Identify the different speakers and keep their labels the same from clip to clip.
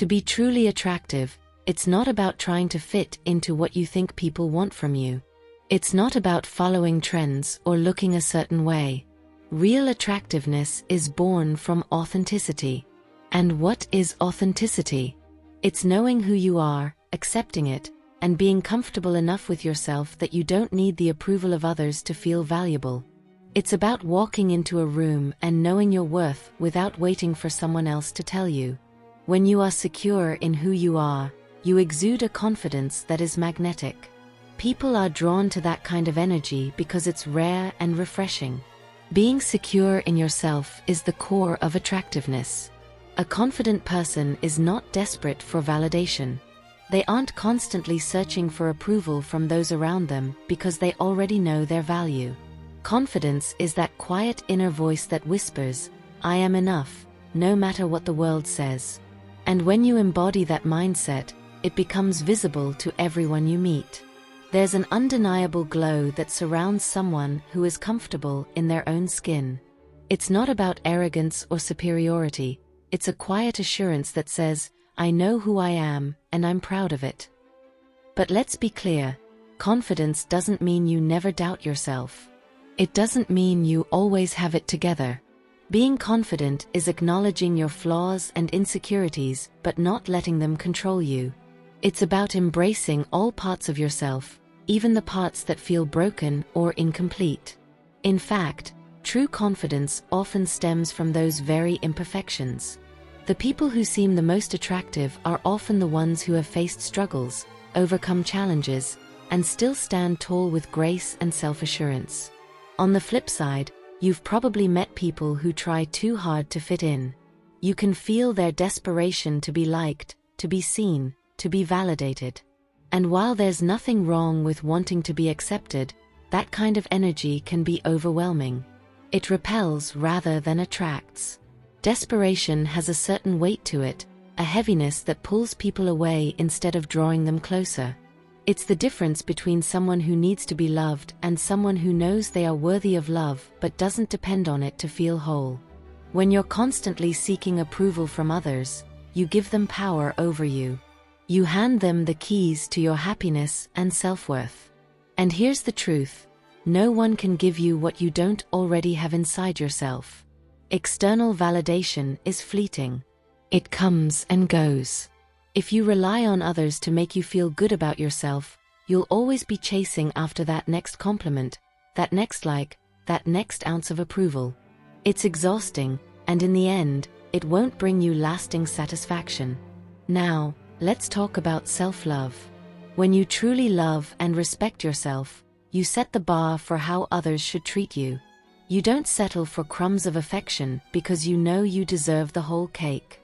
Speaker 1: To be truly attractive, it's not about trying to fit into what you think people want from you. It's not about following trends or looking a certain way. Real attractiveness is born from authenticity. And what is authenticity? It's knowing who you are, accepting it, and being comfortable enough with yourself that you don't need the approval of others to feel valuable. It's about walking into a room and knowing your worth without waiting for someone else to tell you. When you are secure in who you are, you exude a confidence that is magnetic. People are drawn to that kind of energy because it's rare and refreshing. Being secure in yourself is the core of attractiveness. A confident person is not desperate for validation. They aren't constantly searching for approval from those around them because they already know their value. Confidence is that quiet inner voice that whispers, "I am enough," no matter what the world says. And when you embody that mindset, it becomes visible to everyone you meet. There's an undeniable glow that surrounds someone who is comfortable in their own skin. It's not about arrogance or superiority. It's a quiet assurance that says, "I know who I am, and I'm proud of it." But let's be clear, confidence doesn't mean you never doubt yourself. It doesn't mean you always have it together. Being confident is acknowledging your flaws and insecurities, but not letting them control you. It's about embracing all parts of yourself, even the parts that feel broken or incomplete. In fact, true confidence often stems from those very imperfections. The people who seem the most attractive are often the ones who have faced struggles, overcome challenges, and still stand tall with grace and self-assurance. On the flip side, you've probably met people who try too hard to fit in. You can feel their desperation to be liked, to be seen, to be validated. And while there's nothing wrong with wanting to be accepted, that kind of energy can be overwhelming. It repels rather than attracts. Desperation has a certain weight to it, a heaviness that pulls people away instead of drawing them closer. It's the difference between someone who needs to be loved and someone who knows they are worthy of love but doesn't depend on it to feel whole. When you're constantly seeking approval from others, you give them power over you. You hand them the keys to your happiness and self-worth. And here's the truth: no one can give you what you don't already have inside yourself. External validation is fleeting. It comes and goes. If you rely on others to make you feel good about yourself, you'll always be chasing after that next compliment, that next like, that next ounce of approval. It's exhausting, and in the end, it won't bring you lasting satisfaction. Now, let's talk about self-love. When you truly love and respect yourself, you set the bar for how others should treat you. You don't settle for crumbs of affection because you know you deserve the whole cake.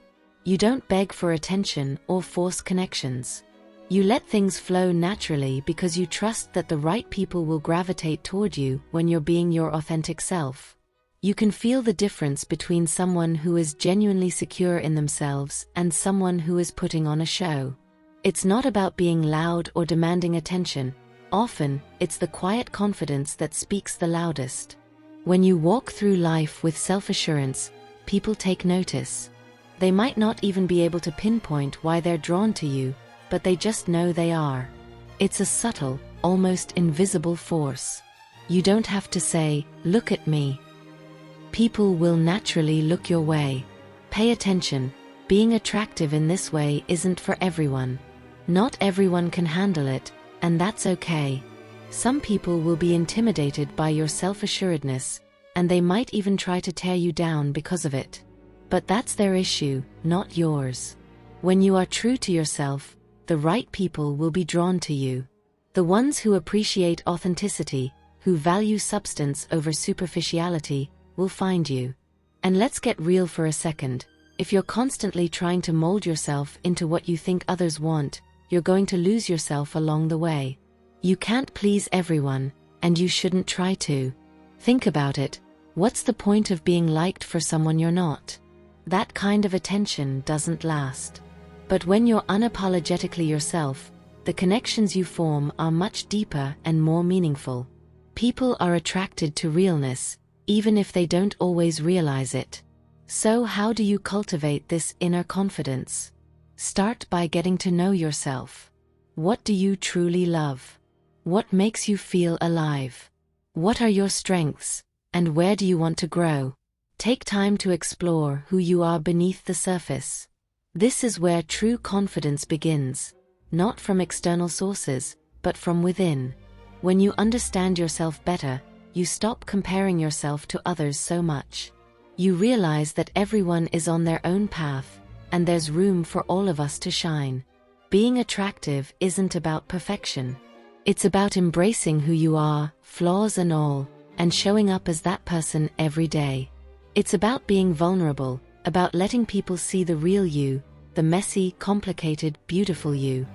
Speaker 1: You don't beg for attention or force connections. You let things flow naturally because you trust that the right people will gravitate toward you when you're being your authentic self. You can feel the difference between someone who is genuinely secure in themselves and someone who is putting on a show. It's not about being loud or demanding attention. Often, it's the quiet confidence that speaks the loudest. When you walk through life with self-assurance, people take notice. They might not even be able to pinpoint why they're drawn to you, but they just know they are. It's a subtle, almost invisible force. You don't have to say, "Look at me." People will naturally look your way. Pay attention. Being attractive in this way isn't for everyone. Not everyone can handle it, and that's okay. Some people will be intimidated by your self-assuredness, and they might even try to tear you down because of it. But that's their issue, not yours. When you are true to yourself, the right people will be drawn to you. The ones who appreciate authenticity, who value substance over superficiality, will find you. And let's get real for a second. If you're constantly trying to mold yourself into what you think others want, you're going to lose yourself along the way. You can't please everyone, and you shouldn't try to. Think about it. What's the point of being liked for someone you're not? That kind of attention doesn't last. But when you're unapologetically yourself, the connections you form are much deeper and more meaningful. People are attracted to realness, even if they don't always realize it. So how do you cultivate this inner confidence? Start by getting to know yourself. What do you truly love? What makes you feel alive? What are your strengths, and where do you want to grow? Take time to explore who you are beneath the surface. This is where true confidence begins, not from external sources, but from within. When you understand yourself better, you stop comparing yourself to others so much. You realize that everyone is on their own path, and there's room for all of us to shine. Being attractive isn't about perfection. It's about embracing who you are, flaws and all, and showing up as that person every day. It's about being vulnerable, about letting people see the real you, the messy, complicated, beautiful you.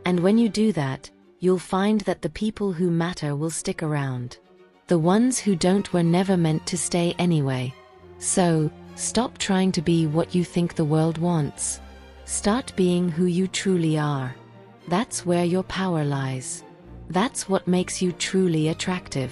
Speaker 1: And when you do that, you'll find that the people who matter will stick around. The ones who don't were never meant to stay anyway. So, stop trying to be what you think the world wants. Start being who you truly are. That's where your power lies. That's what makes you truly attractive.